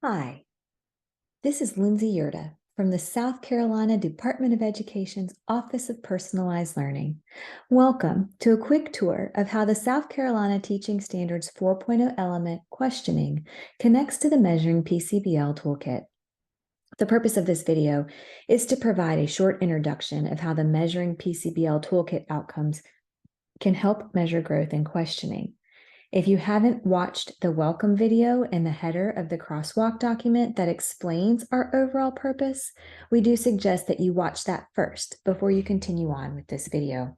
Hi, this is Lindsay Yurda from the South Carolina Department of Education's Office of Personalized Learning. Welcome to a quick tour of how the South Carolina Teaching Standards 4.0 element questioning connects to the Measuring PCBL Toolkit. The purpose of this video is to provide a short introduction of how the Measuring PCBL Toolkit outcomes can help measure growth in questioning. If you haven't watched the welcome video in the header of the crosswalk document that explains our overall purpose, we do suggest that you watch that first before you continue on with this video.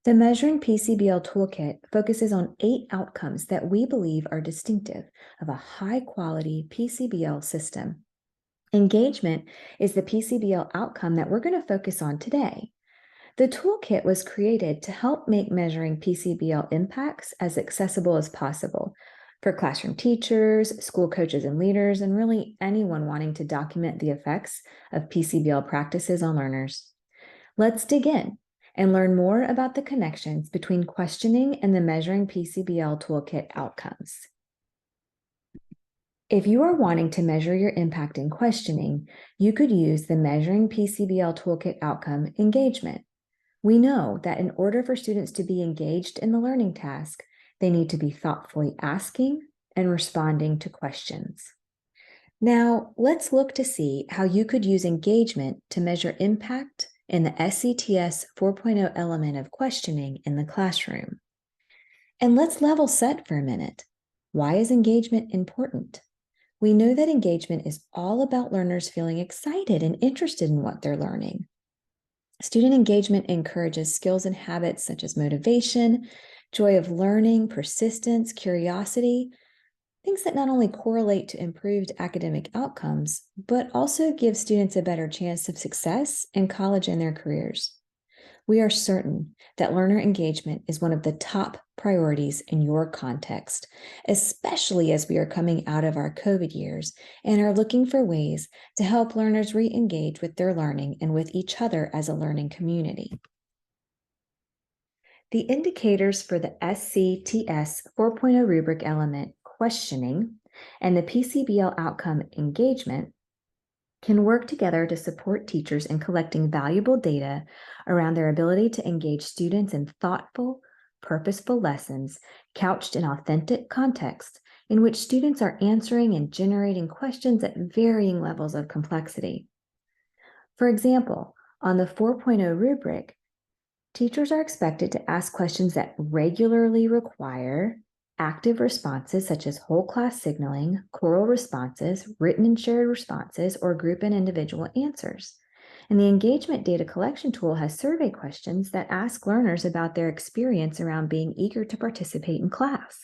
The Measuring PCBL Toolkit focuses on 8 outcomes that we believe are distinctive of a high-quality PCBL system. Engagement is the PCBL outcome that we're going to focus on today. The toolkit was created to help make measuring PCBL impacts as accessible as possible for classroom teachers, school coaches and leaders, and really anyone wanting to document the effects of PCBL practices on learners. Let's dig in and learn more about the connections between questioning and the Measuring PCBL Toolkit outcomes. If you are wanting to measure your impact in questioning, you could use the Measuring PCBL Toolkit outcome engagement. We know that in order for students to be engaged in the learning task, they need to be thoughtfully asking and responding to questions. Now, let's look to see how you could use engagement to measure impact in the SCTS 4.0 element of questioning in the classroom. And let's level set for a minute. Why is engagement important? We know that engagement is all about learners feeling excited and interested in what they're learning. Student engagement encourages skills and habits such as motivation, joy of learning, persistence, curiosity, things that not only correlate to improved academic outcomes, but also give students a better chance of success in college and their careers. We are certain that learner engagement is one of the top priorities in your context, especially as we are coming out of our COVID years and are looking for ways to help learners re-engage with their learning and with each other as a learning community. The indicators for the SCTS 4.0 rubric element questioning and the PCBL outcome engagement can work together to support teachers in collecting valuable data around their ability to engage students in thoughtful, purposeful lessons couched in authentic context in which students are answering and generating questions at varying levels of complexity. For example, on the 4.0 rubric, teachers are expected to ask questions that regularly require active responses such as whole class signaling, choral responses, written and shared responses, or group and individual answers. And the engagement data collection tool has survey questions that ask learners about their experience around being eager to participate in class.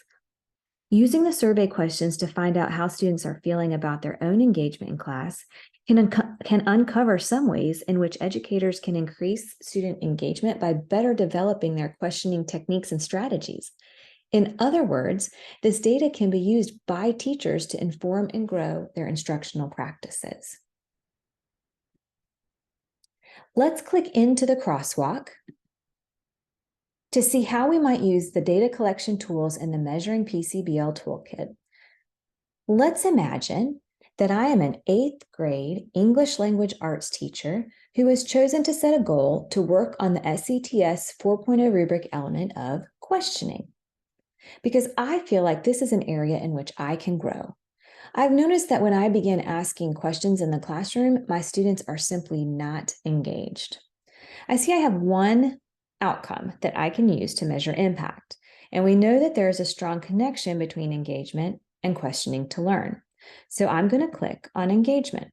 Using the survey questions to find out how students are feeling about their own engagement in class can uncover some ways in which educators can increase student engagement by better developing their questioning techniques and strategies. In other words, this data can be used by teachers to inform and grow their instructional practices. Let's click into the crosswalk to see how we might use the data collection tools in the Measuring PCBL Toolkit. Let's imagine that I am an 8th grade English language arts teacher who has chosen to set a goal to work on the SCTS 4.0 rubric element of questioning, because I feel like this is an area in which I can grow. I've noticed that when I begin asking questions in the classroom, my students are simply not engaged. I see I have one outcome that I can use to measure impact, and we know that there is a strong connection between engagement and questioning to learn. So I'm going to click on engagement.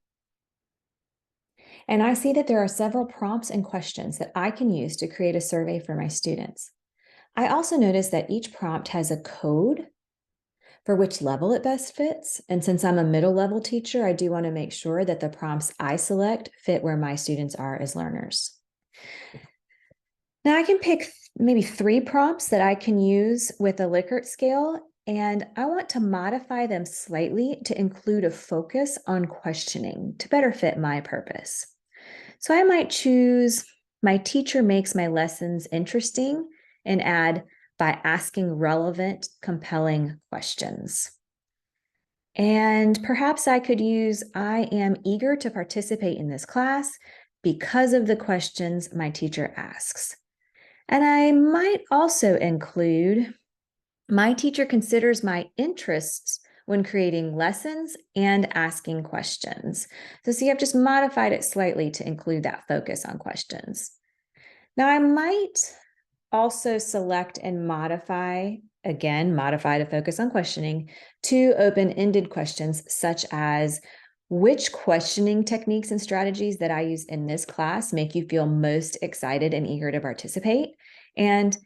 And I see that there are several prompts and questions that I can use to create a survey for my students. I also notice that each prompt has a code for which level it best fits. And since I'm a middle level teacher, I do want to make sure that the prompts I select fit where my students are as learners. Now I can pick maybe 3 prompts that I can use with a Likert scale, and I want to modify them slightly to include a focus on questioning to better fit my purpose. So I might choose my teacher makes my lessons interesting and add by asking relevant, compelling questions. And perhaps I could use, I am eager to participate in this class because of the questions my teacher asks. And I might also include, my teacher considers my interests when creating lessons and asking questions. So see, I've just modified it slightly to include that focus on questions. Now I might also select and modify to focus on questioning, two open-ended questions such as, which questioning techniques and strategies that I use in this class make you feel most excited and eager to participate? And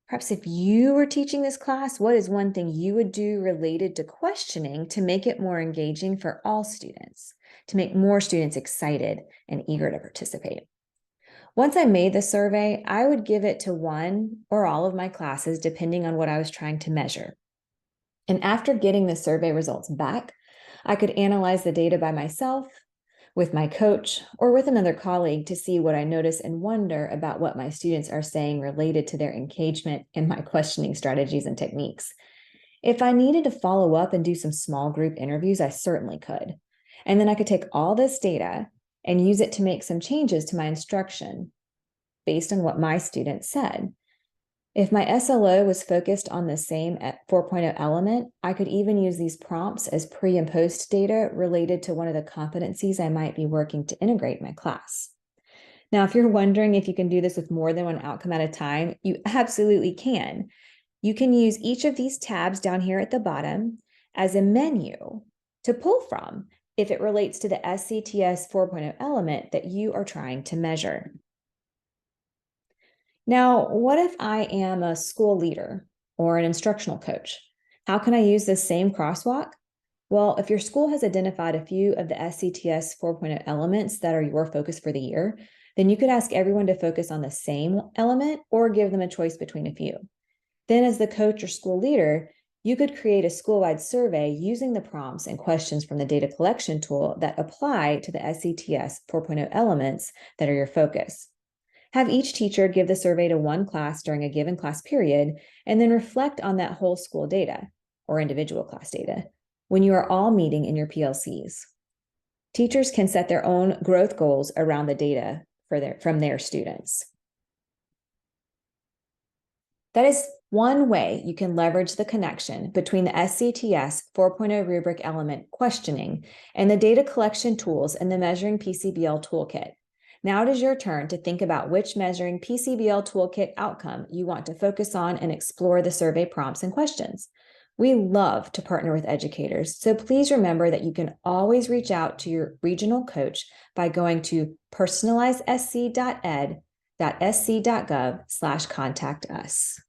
perhaps if you were teaching this class, what is one thing you would do related to questioning to make it more engaging for all students, to make more students excited and eager to participate? Once I made the survey, I would give it to one or all of my classes, depending on what I was trying to measure. And after getting the survey results back, I could analyze the data by myself, with my coach, or with another colleague to see what I notice and wonder about what my students are saying related to their engagement in my questioning strategies and techniques. If I needed to follow up and do some small group interviews, I certainly could. And then I could take all this data and use it to make some changes to my instruction based on what my students said. If my SLO was focused on the same 4.0 element, I could even use these prompts as pre and post data related to one of the competencies I might be working to integrate in my class. Now, if you're wondering if you can do this with more than one outcome at a time, you absolutely can. You can use each of these tabs down here at the bottom as a menu to pull from if it relates to the SCTS 4.0 element that you are trying to measure. Now, what if I am a school leader or an instructional coach? How can I use this same crosswalk? Well, if your school has identified a few of the SCTS 4.0 elements that are your focus for the year, then you could ask everyone to focus on the same element or give them a choice between a few. Then as the coach or school leader, you could create a school-wide survey using the prompts and questions from the data collection tool that apply to the SCTS 4.0 elements that are your focus. Have each teacher give the survey to one class during a given class period, and then reflect on that whole school data or individual class data when you are all meeting in your PLCs. Teachers can set their own growth goals around the data from their students. That is one way you can leverage the connection between the SCTS 4.0 rubric element questioning and the data collection tools in the Measuring PCBL Toolkit. Now it is your turn to think about which Measuring PCBL Toolkit outcome you want to focus on and explore the survey prompts and questions. We love to partner with educators, so please remember that you can always reach out to your regional coach by going to personalizedsc.ed.sc.gov/contact us.